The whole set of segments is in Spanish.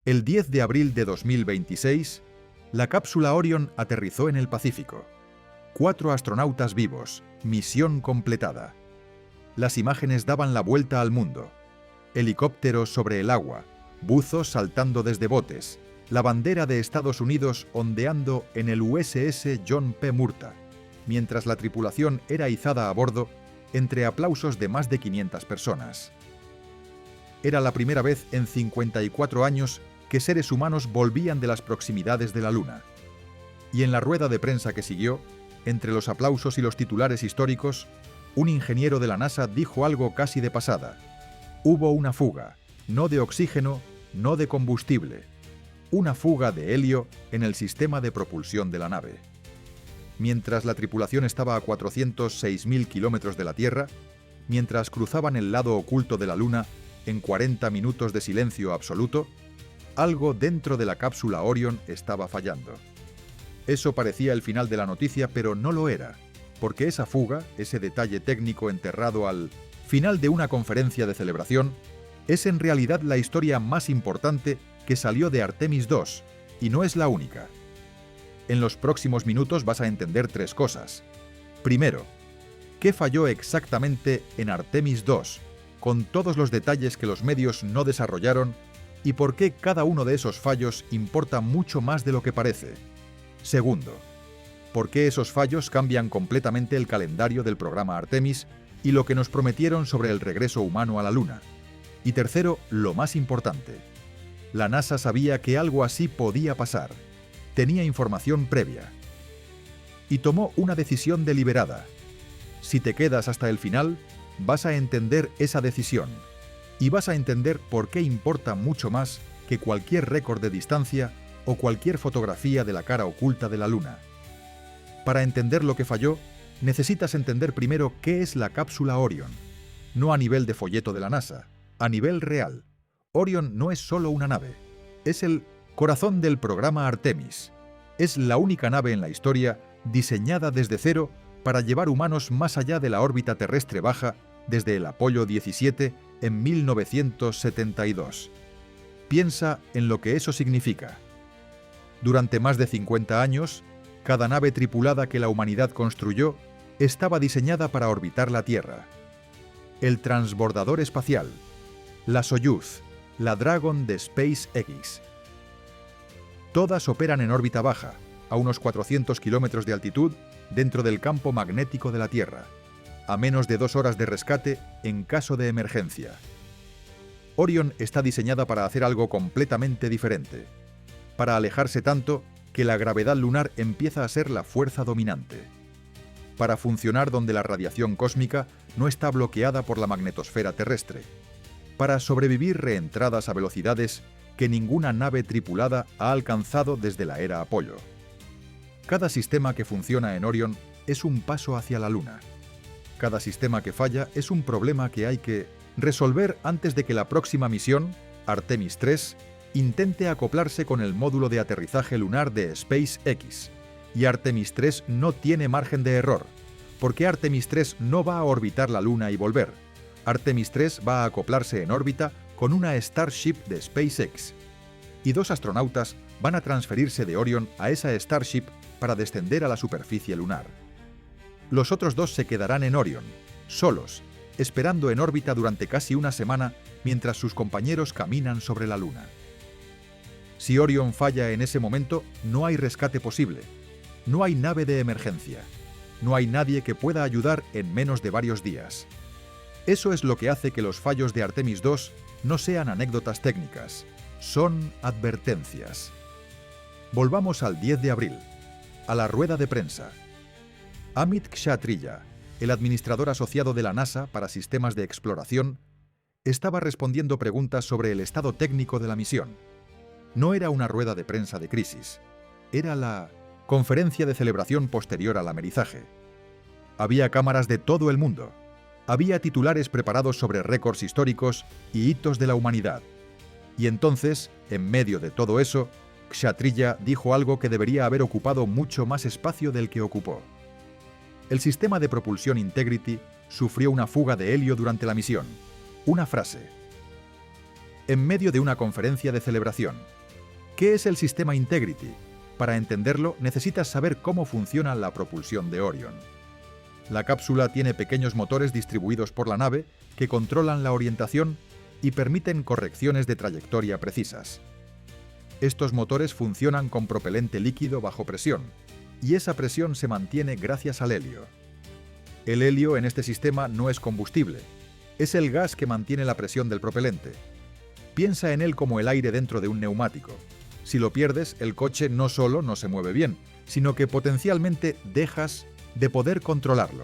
El 10 de abril de 2026, la cápsula Orion aterrizó en el Pacífico. 4 astronautas vivos, misión completada. Las imágenes daban la vuelta al mundo. Helicópteros sobre el agua, buzos saltando desde botes, la bandera de Estados Unidos ondeando en el USS John P. Murtaugh, mientras la tripulación era izada a bordo entre aplausos de más de 500 personas. Era la primera vez en 54 años que seres humanos volvían de las proximidades de la Luna. Y en la rueda de prensa que siguió, entre los aplausos y los titulares históricos, un ingeniero de la NASA dijo algo casi de pasada. Hubo una fuga, no de oxígeno, no de combustible. Una fuga de helio en el sistema de propulsión de la nave. Mientras la tripulación estaba a 406.000 kilómetros de la Tierra, mientras cruzaban el lado oculto de la Luna en 40 minutos de silencio absoluto, algo dentro de la cápsula Orion estaba fallando. Eso parecía el final de la noticia, pero no lo era, porque esa fuga, ese detalle técnico enterrado al final de una conferencia de celebración, es en realidad la historia más importante que salió de Artemis II, y no es la única. En los próximos minutos vas a entender 3 cosas. Primero, ¿qué falló exactamente en Artemis II, con todos los detalles que los medios no desarrollaron, y por qué cada uno de esos fallos importa mucho más de lo que parece? Segundo, ¿por qué esos fallos cambian completamente el calendario del programa Artemis y lo que nos prometieron sobre el regreso humano a la Luna? Y tercero, lo más importante, la NASA sabía que algo así podía pasar. Tenía información previa. Y tomó una decisión deliberada. Si te quedas hasta el final, vas a entender esa decisión. Y vas a entender por qué importa mucho más que cualquier récord de distancia o cualquier fotografía de la cara oculta de la Luna. Para entender lo que falló, necesitas entender primero qué es la cápsula Orion. No a nivel de folleto de la NASA, a nivel real. Orion no es solo una nave, es el corazón del programa Artemis. Es la única nave en la historia diseñada desde cero para llevar humanos más allá de la órbita terrestre baja desde el Apolo 17 en 1972. Piensa en lo que eso significa. Durante más de 50 años, cada nave tripulada que la humanidad construyó estaba diseñada para orbitar la Tierra. El transbordador espacial, la Soyuz, la Dragon de SpaceX. Todas operan en órbita baja, a unos 400 kilómetros de altitud, dentro del campo magnético de la Tierra, a menos de 2 horas de rescate en caso de emergencia. Orion está diseñada para hacer algo completamente diferente, para alejarse tanto que la gravedad lunar empieza a ser la fuerza dominante, para funcionar donde la radiación cósmica no está bloqueada por la magnetosfera terrestre, para sobrevivir reentradas a velocidades que ninguna nave tripulada ha alcanzado desde la era Apolo. Cada sistema que funciona en Orion es un paso hacia la Luna. Cada sistema que falla es un problema que hay que resolver antes de que la próxima misión, Artemis 3, intente acoplarse con el módulo de aterrizaje lunar de SpaceX. Y Artemis 3 no tiene margen de error, porque Artemis 3 no va a orbitar la Luna y volver. Artemis 3 va a acoplarse en órbita con una Starship de SpaceX. Y 2 astronautas van a transferirse de Orion a esa Starship para descender a la superficie lunar. Los otros 2 se quedarán en Orion, solos, esperando en órbita durante casi una semana mientras sus compañeros caminan sobre la Luna. Si Orion falla en ese momento, no hay rescate posible. No hay nave de emergencia. No hay nadie que pueda ayudar en menos de varios días. Eso es lo que hace que los fallos de Artemis II no sean anécdotas técnicas, son advertencias. Volvamos al 10 de abril, a la rueda de prensa. Amit Kshatriya, el administrador asociado de la NASA para sistemas de exploración, estaba respondiendo preguntas sobre el estado técnico de la misión. No era una rueda de prensa de crisis, era la conferencia de celebración posterior al amerizaje. Había cámaras de todo el mundo. Había titulares preparados sobre récords históricos y hitos de la humanidad. Y entonces, en medio de todo eso, Kshatriya dijo algo que debería haber ocupado mucho más espacio del que ocupó. El sistema de propulsión Integrity sufrió una fuga de helio durante la misión. Una frase. en medio de una conferencia de celebración. ¿Qué es el sistema Integrity? Para entenderlo, necesitas saber cómo funciona la propulsión de Orion. La cápsula tiene pequeños motores distribuidos por la nave que controlan la orientación y permiten correcciones de trayectoria precisas. Estos motores funcionan con propelente líquido bajo presión, y esa presión se mantiene gracias al helio. El helio en este sistema no es combustible, es el gas que mantiene la presión del propelente. Piensa en él como el aire dentro de un neumático. Si lo pierdes, el coche no solo no se mueve bien, sino que potencialmente dejas de poder controlarlo.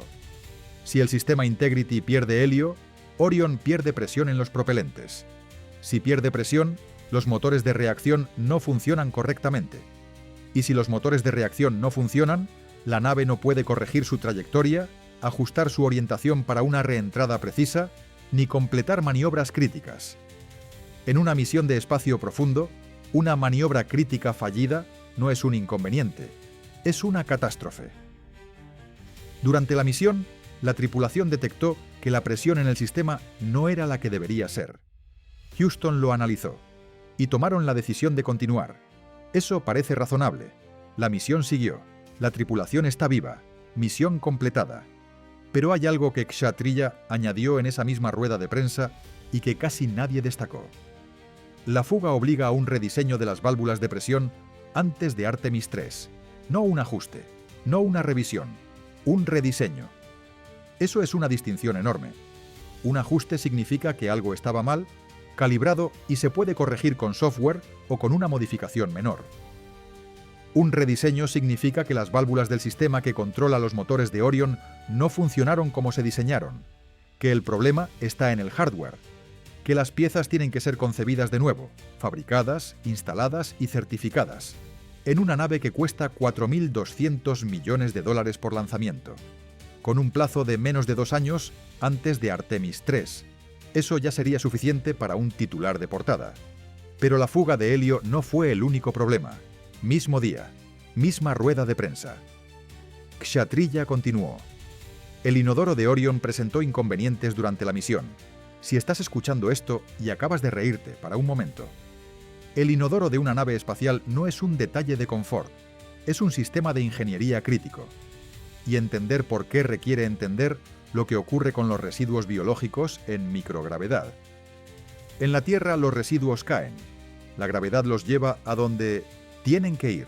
Si el sistema Integrity pierde helio, Orion pierde presión en los propelentes. Si pierde presión, los motores de reacción no funcionan correctamente. Y si los motores de reacción no funcionan, la nave no puede corregir su trayectoria, ajustar su orientación para una reentrada precisa, ni completar maniobras críticas. En una misión de espacio profundo, una maniobra crítica fallida no es un inconveniente, es una catástrofe. Durante la misión, la tripulación detectó que la presión en el sistema no era la que debería ser. Houston lo analizó y tomaron la decisión de continuar. Eso parece razonable. La misión siguió. La tripulación está viva. Misión completada. Pero hay algo que Kshatriya añadió en esa misma rueda de prensa y que casi nadie destacó. La fuga obliga a un rediseño de las válvulas de presión antes de Artemis 3. No un ajuste, no una revisión, un rediseño. Eso es una distinción enorme. Un ajuste significa que algo estaba mal, calibrado y se puede corregir con software o con una modificación menor. Un rediseño significa que las válvulas del sistema que controla los motores de Orion no funcionaron como se diseñaron, que el problema está en el hardware, que las piezas tienen que ser concebidas de nuevo, fabricadas, instaladas y certificadas, en una nave que cuesta $4.200 millones por lanzamiento, con un plazo de menos de 2 años antes de Artemis 3. Eso ya sería suficiente para un titular de portada. Pero la fuga de helio no fue el único problema. Mismo día, misma rueda de prensa. Kshatriya continuó. El inodoro de Orion presentó inconvenientes durante la misión. Si estás escuchando esto y acabas de reírte para un momento. El inodoro de una nave espacial no es un detalle de confort, es un sistema de ingeniería crítico. Y entender por qué requiere entender lo que ocurre con los residuos biológicos en microgravedad. En la Tierra los residuos caen. La gravedad los lleva a donde tienen que ir.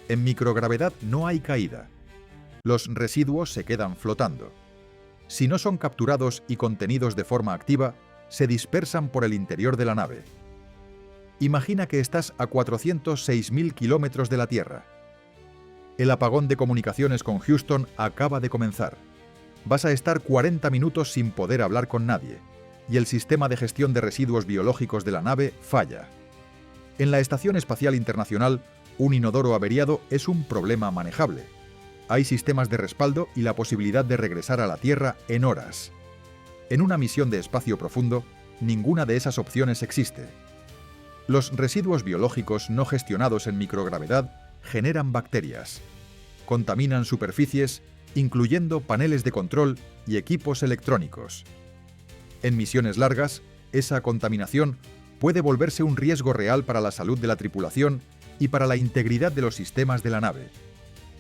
En microgravedad no hay caída. Los residuos se quedan flotando. Si no son capturados y contenidos de forma activa, se dispersan por el interior de la nave. Imagina que estás a 406.000 kilómetros de la Tierra. El apagón de comunicaciones con Houston acaba de comenzar. Vas a estar 40 minutos sin poder hablar con nadie, y el sistema de gestión de residuos biológicos de la nave falla. En la Estación Espacial Internacional, un inodoro averiado es un problema manejable. Hay sistemas de respaldo y la posibilidad de regresar a la Tierra en horas. En una misión de espacio profundo, ninguna de esas opciones existe. Los residuos biológicos no gestionados en microgravedad generan bacterias. Contaminan superficies, incluyendo paneles de control y equipos electrónicos. En misiones largas, esa contaminación puede volverse un riesgo real para la salud de la tripulación y para la integridad de los sistemas de la nave.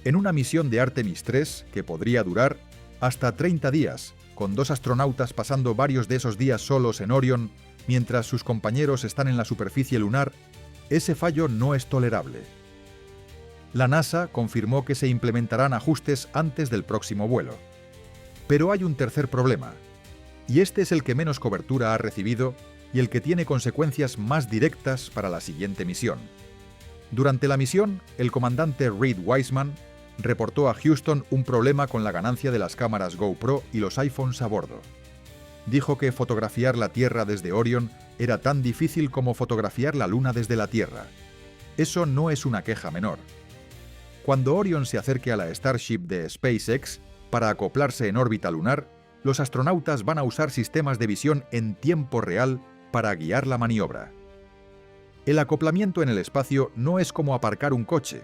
En una misión de Artemis 3, que podría durar hasta 30 días, con 2 astronautas pasando varios de esos días solos en Orion, mientras sus compañeros están en la superficie lunar, ese fallo no es tolerable. La NASA confirmó que se implementarán ajustes antes del próximo vuelo. Pero hay un tercer problema, y este es el que menos cobertura ha recibido y el que tiene consecuencias más directas para la siguiente misión. Durante la misión, el comandante Reed Wiseman reportó a Houston un problema con la ganancia de las cámaras GoPro y los iPhones a bordo. Dijo que fotografiar la Tierra desde Orion era tan difícil como fotografiar la Luna desde la Tierra. Eso no es una queja menor. Cuando Orion se acerque a la Starship de SpaceX para acoplarse en órbita lunar, los astronautas van a usar sistemas de visión en tiempo real para guiar la maniobra. El acoplamiento en el espacio no es como aparcar un coche.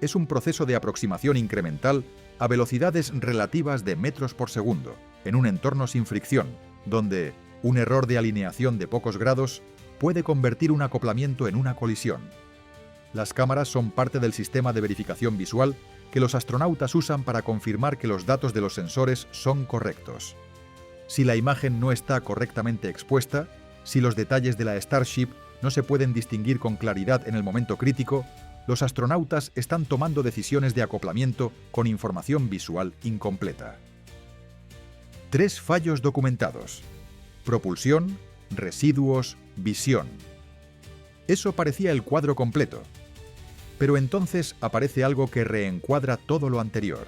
Es un proceso de aproximación incremental a velocidades relativas de metros por segundo, en un entorno sin fricción, donde un error de alineación de pocos grados puede convertir un acoplamiento en una colisión. Las cámaras son parte del sistema de verificación visual que los astronautas usan para confirmar que los datos de los sensores son correctos. Si la imagen no está correctamente expuesta, si los detalles de la Starship no se pueden distinguir con claridad en el momento crítico, los astronautas están tomando decisiones de acoplamiento con información visual incompleta. 3 fallos documentados: propulsión, residuos, visión. Eso parecía el cuadro completo. Pero entonces aparece algo que reencuadra todo lo anterior.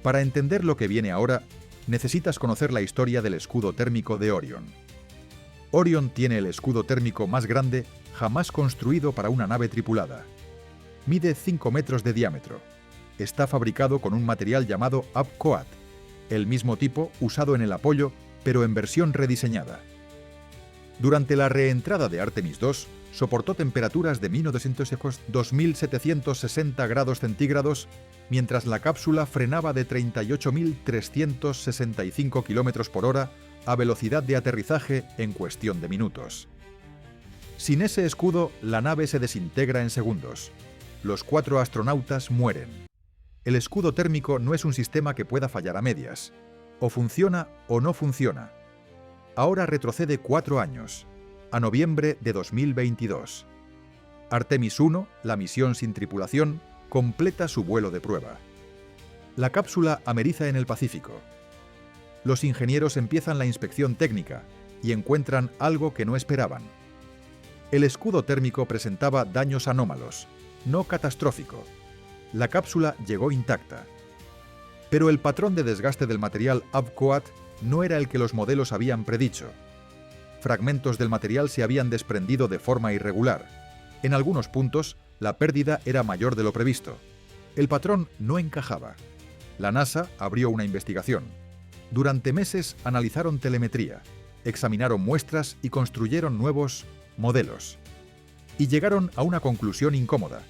Para entender lo que viene ahora, necesitas conocer la historia del escudo térmico de Orion. Orion tiene el escudo térmico más grande jamás construido para una nave tripulada. Mide 5 metros de diámetro. Está fabricado con un material llamado Abcoat, el mismo tipo usado en el Apollo, pero en versión rediseñada. Durante la reentrada de Artemis II, soportó temperaturas de 2760 grados centígrados, mientras la cápsula frenaba de 38.365 km por hora a velocidad de aterrizaje en cuestión de minutos. Sin ese escudo, la nave se desintegra en segundos. Los 4 astronautas mueren. El escudo térmico no es un sistema que pueda fallar a medias. O funciona o no funciona. Ahora retrocede 4 años, a noviembre de 2022. Artemis I, la misión sin tripulación, completa su vuelo de prueba. La cápsula ameriza en el Pacífico. Los ingenieros empiezan la inspección técnica y encuentran algo que no esperaban. El escudo térmico presentaba daños anómalos, no catastrófico. La cápsula llegó intacta. Pero el patrón de desgaste del material Abcoat no era el que los modelos habían predicho. Fragmentos del material se habían desprendido de forma irregular. En algunos puntos, la pérdida era mayor de lo previsto. El patrón no encajaba. La NASA abrió una investigación. Durante meses analizaron telemetría, examinaron muestras y construyeron nuevos modelos. Y llegaron a una conclusión incómoda.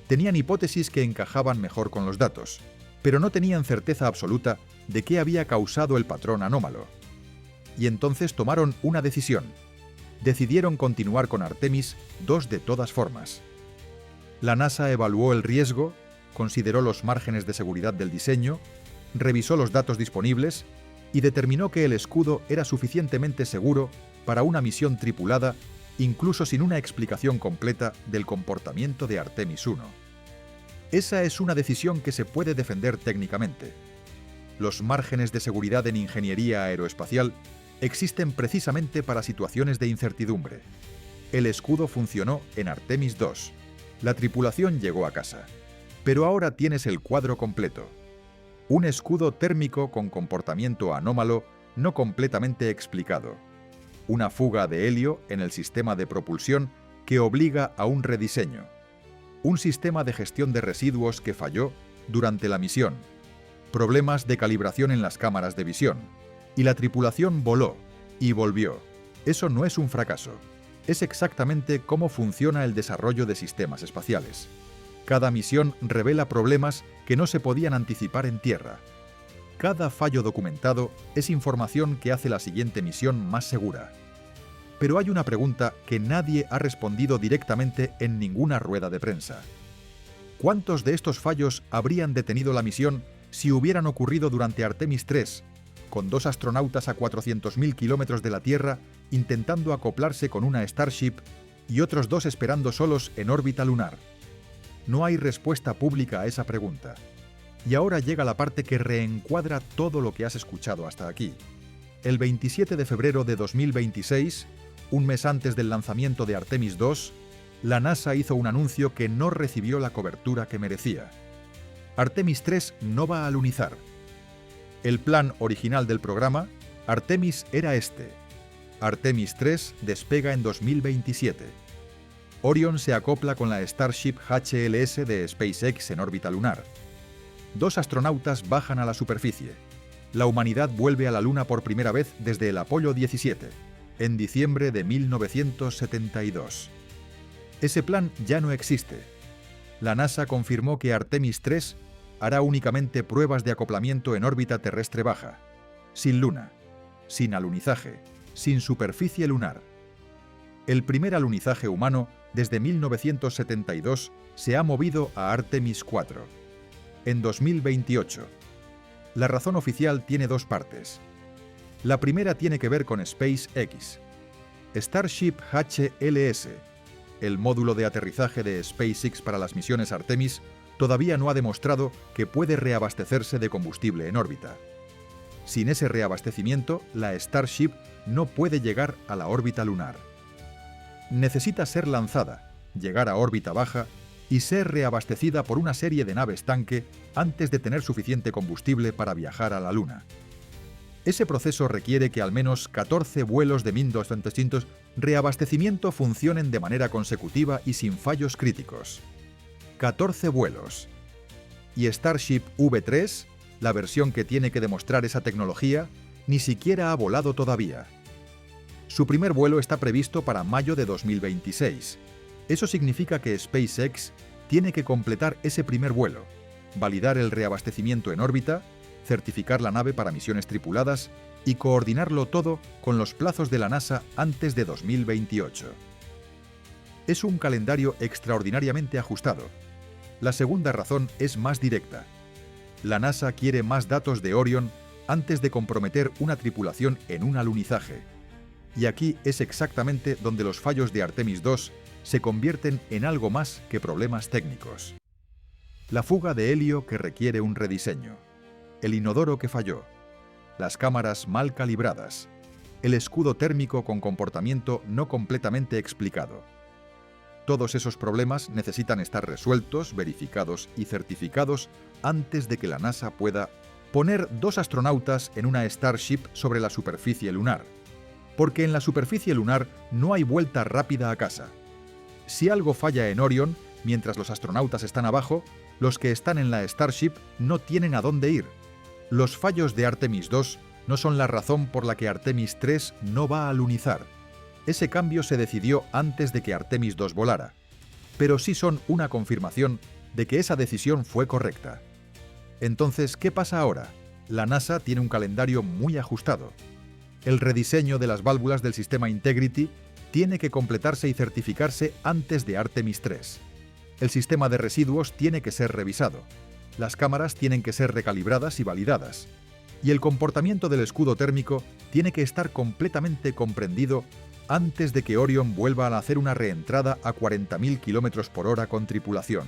Tenían hipótesis que encajaban mejor con los datos, pero no tenían certeza absoluta de qué había causado el patrón anómalo. Y entonces tomaron una decisión. Decidieron continuar con Artemis II de todas formas. La NASA evaluó el riesgo, consideró los márgenes de seguridad del diseño, revisó los datos disponibles y determinó que el escudo era suficientemente seguro para una misión tripulada, incluso sin una explicación completa del comportamiento de Artemis I. Esa es una decisión que se puede defender técnicamente. Los márgenes de seguridad en ingeniería aeroespacial existen precisamente para situaciones de incertidumbre. El escudo funcionó en Artemis II. La tripulación llegó a casa. Pero ahora tienes el cuadro completo. Un escudo térmico con comportamiento anómalo no completamente explicado. Una fuga de helio en el sistema de propulsión que obliga a un rediseño. Un sistema de gestión de residuos que falló durante la misión. Problemas de calibración en las cámaras de visión. Y la tripulación voló y volvió. Eso no es un fracaso. Es exactamente cómo funciona el desarrollo de sistemas espaciales. Cada misión revela problemas que no se podían anticipar en tierra. Cada fallo documentado es información que hace la siguiente misión más segura. Pero hay una pregunta que nadie ha respondido directamente en ninguna rueda de prensa. ¿Cuántos de estos fallos habrían detenido la misión si hubieran ocurrido durante Artemis III, con 2 astronautas a 400.000 kilómetros de la Tierra intentando acoplarse con una Starship y otros 2 esperando solos en órbita lunar? No hay respuesta pública a esa pregunta. Y ahora llega la parte que reencuadra todo lo que has escuchado hasta aquí. El 27 de febrero de 2026, un mes antes del lanzamiento de Artemis II, la NASA hizo un anuncio que no recibió la cobertura que merecía. Artemis III no va a alunizar. El plan original del programa, Artemis, era este. Artemis III despega en 2027. Orion se acopla con la Starship HLS de SpaceX en órbita lunar. 2 astronautas bajan a la superficie. La humanidad vuelve a la Luna por primera vez desde el Apolo 17, en diciembre de 1972. Ese plan ya no existe. La NASA confirmó que Artemis III hará únicamente pruebas de acoplamiento en órbita terrestre baja, sin Luna, sin alunizaje, sin superficie lunar. El primer alunizaje humano desde 1972 se ha movido a Artemis 4. En 2028. La razón oficial tiene dos partes. La primera tiene que ver con SpaceX. Starship HLS, el módulo de aterrizaje de SpaceX para las misiones Artemis, todavía no ha demostrado que puede reabastecerse de combustible en órbita. Sin ese reabastecimiento, la Starship no puede llegar a la órbita lunar. Necesita ser lanzada, llegar a órbita baja y ser reabastecida por una serie de naves tanque antes de tener suficiente combustible para viajar a la Luna. Ese proceso requiere que al menos 14 vuelos de 1200 reabastecimiento funcionen de manera consecutiva y sin fallos críticos. 14 vuelos. Y Starship V3, la versión que tiene que demostrar esa tecnología, ni siquiera ha volado todavía. Su primer vuelo está previsto para mayo de 2026. Eso significa que SpaceX tiene que completar ese primer vuelo, validar el reabastecimiento en órbita, certificar la nave para misiones tripuladas y coordinarlo todo con los plazos de la NASA antes de 2028. Es un calendario extraordinariamente ajustado. La segunda razón es más directa. La NASA quiere más datos de Orion antes de comprometer una tripulación en un alunizaje. Y aquí es exactamente donde los fallos de Artemis II se convierten en algo más que problemas técnicos. La fuga de helio que requiere un rediseño, el inodoro que falló, las cámaras mal calibradas, el escudo térmico con comportamiento no completamente explicado. Todos esos problemas necesitan estar resueltos, verificados y certificados antes de que la NASA pueda poner 2 astronautas en una Starship sobre la superficie lunar. Porque en la superficie lunar no hay vuelta rápida a casa. Si algo falla en Orion, mientras los astronautas están abajo, los que están en la Starship no tienen a dónde ir. Los fallos de Artemis II no son la razón por la que Artemis III no va a alunizar. Ese cambio se decidió antes de que Artemis II volara. Pero sí son una confirmación de que esa decisión fue correcta. Entonces, ¿qué pasa ahora? La NASA tiene un calendario muy ajustado. El rediseño de las válvulas del sistema Integrity tiene que completarse y certificarse antes de Artemis III. El sistema de residuos tiene que ser revisado. Las cámaras tienen que ser recalibradas y validadas. Y el comportamiento del escudo térmico tiene que estar completamente comprendido antes de que Orion vuelva a hacer una reentrada a 40.000 km/h con tripulación.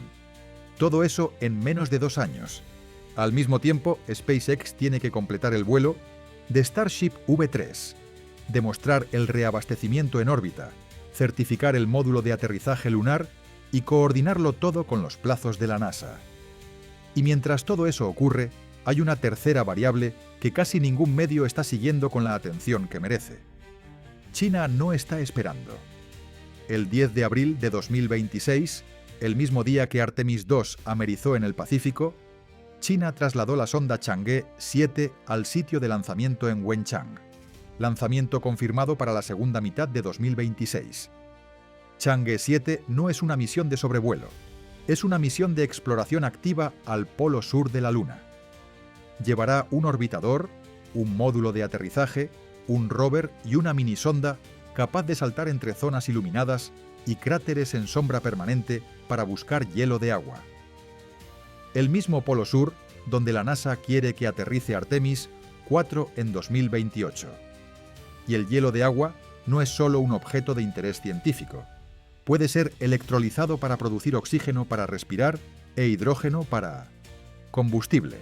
Todo eso en menos de 2 años. Al mismo tiempo, SpaceX tiene que completar el vuelo de Starship V3, demostrar el reabastecimiento en órbita, certificar el módulo de aterrizaje lunar y coordinarlo todo con los plazos de la NASA. Y mientras todo eso ocurre, hay una tercera variable que casi ningún medio está siguiendo con la atención que merece. China no está esperando. El 10 de abril de 2026, el mismo día que Artemis II amerizó en el Pacífico, China trasladó la sonda Chang'e 7 al sitio de lanzamiento en Wenchang. Lanzamiento confirmado para la segunda mitad de 2026. Chang'e 7 no es una misión de sobrevuelo, es una misión de exploración activa al polo sur de la Luna. Llevará un orbitador, un módulo de aterrizaje, un rover y una minisonda capaz de saltar entre zonas iluminadas y cráteres en sombra permanente para buscar hielo de agua. El mismo polo sur donde la NASA quiere que aterrice Artemis 4 en 2028. Y el hielo de agua no es solo un objeto de interés científico. Puede ser electrolizado para producir oxígeno para respirar e hidrógeno para combustible.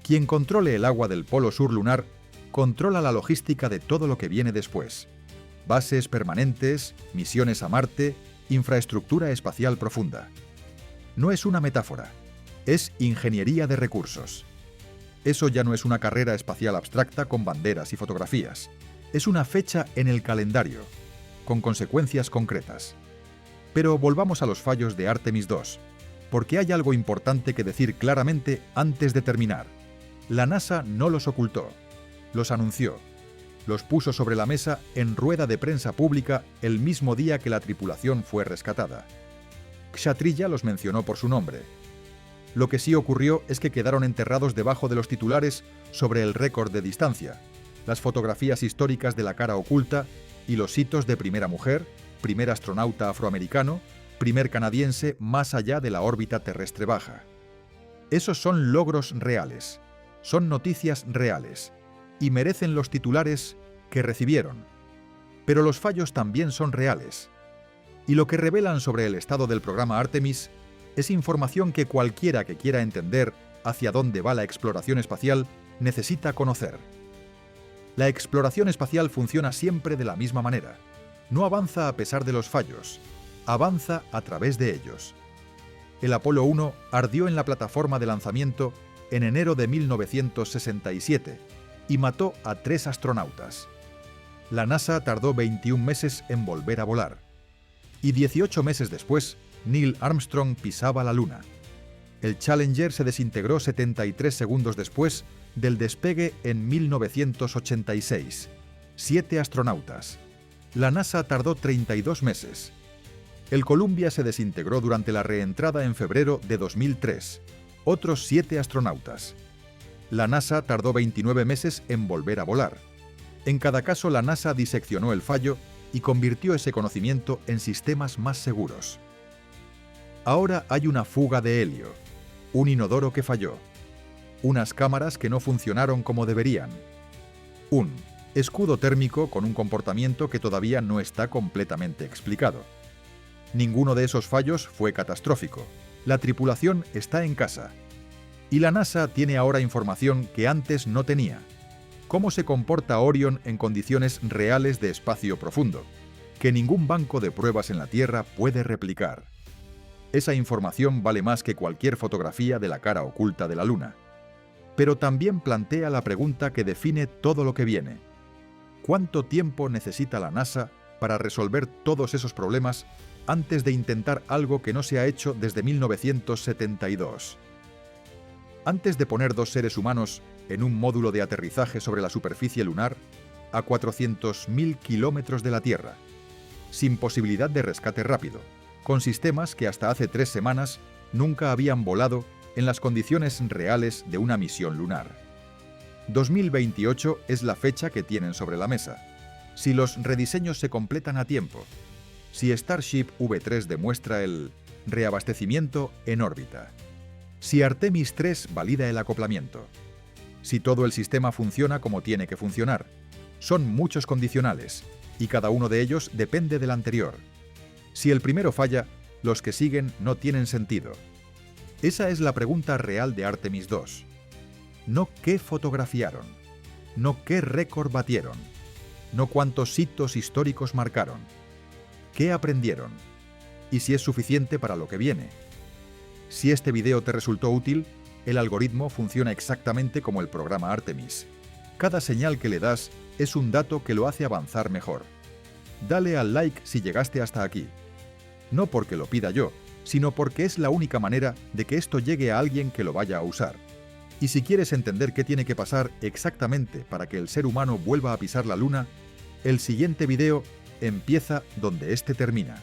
Quien controle el agua del polo sur lunar controla la logística de todo lo que viene después. Bases permanentes, misiones a Marte, infraestructura espacial profunda. No es una metáfora, es ingeniería de recursos. Eso ya no es una carrera espacial abstracta con banderas y fotografías. Es una fecha en el calendario, con consecuencias concretas. Pero volvamos a los fallos de Artemis II, porque hay algo importante que decir claramente antes de terminar. La NASA no los ocultó, los anunció, los puso sobre la mesa en rueda de prensa pública el mismo día que la tripulación fue rescatada. Kshatriya los mencionó por su nombre. Lo que sí ocurrió es que quedaron enterrados debajo de los titulares sobre el récord de distancia, las fotografías históricas de la cara oculta y los hitos de primera mujer, primer astronauta afroamericano, primer canadiense más allá de la órbita terrestre baja. Esos son logros reales, son noticias reales, y merecen los titulares que recibieron. Pero los fallos también son reales. Y lo que revelan sobre el estado del programa Artemis es información que cualquiera que quiera entender hacia dónde va la exploración espacial necesita conocer. La exploración espacial funciona siempre de la misma manera. No avanza a pesar de los fallos, avanza a través de ellos. El Apolo 1 ardió en la plataforma de lanzamiento en enero de 1967 y mató a 3 astronautas. La NASA tardó 21 meses en volver a volar. Y 18 meses después, Neil Armstrong pisaba la Luna. El Challenger se desintegró 73 segundos después del despegue en 1986. 7 astronautas. La NASA tardó 32 meses. El Columbia se desintegró durante la reentrada en febrero de 2003. Otros 7 astronautas. La NASA tardó 29 meses en volver a volar. En cada caso, la NASA diseccionó el fallo y convirtió ese conocimiento en sistemas más seguros. Ahora hay una fuga de helio, un inodoro que falló, unas cámaras que no funcionaron como deberían, un escudo térmico con un comportamiento que todavía no está completamente explicado. Ninguno de esos fallos fue catastrófico. La tripulación está en casa. Y la NASA tiene ahora información que antes no tenía. Cómo se comporta Orion en condiciones reales de espacio profundo, que ningún banco de pruebas en la Tierra puede replicar. Esa información vale más que cualquier fotografía de la cara oculta de la Luna. Pero también plantea la pregunta que define todo lo que viene. ¿Cuánto tiempo necesita la NASA para resolver todos esos problemas antes de intentar algo que no se ha hecho desde 1972? Antes de poner 2 seres humanos en un módulo de aterrizaje sobre la superficie lunar, a 400.000 kilómetros de la Tierra, sin posibilidad de rescate rápido, con sistemas que hasta hace 3 semanas nunca habían volado en las condiciones reales de una misión lunar. 2028 es la fecha que tienen sobre la mesa. Si los rediseños se completan a tiempo, si Starship V3 demuestra el reabastecimiento en órbita, si Artemis 3 valida el acoplamiento, si todo el sistema funciona como tiene que funcionar. Son muchos condicionales, y cada uno de ellos depende del anterior. Si el primero falla, los que siguen no tienen sentido. Esa es la pregunta real de Artemis 2. No qué fotografiaron, no qué récord batieron, no cuántos hitos históricos marcaron. ¿Qué aprendieron? Y si es suficiente para lo que viene. Si este video te resultó útil, el algoritmo funciona exactamente como el programa Artemis. Cada señal que le das es un dato que lo hace avanzar mejor. Dale al like si llegaste hasta aquí. No porque lo pida yo, sino porque es la única manera de que esto llegue a alguien que lo vaya a usar. Y si quieres entender qué tiene que pasar exactamente para que el ser humano vuelva a pisar la Luna, el siguiente video empieza donde este termina.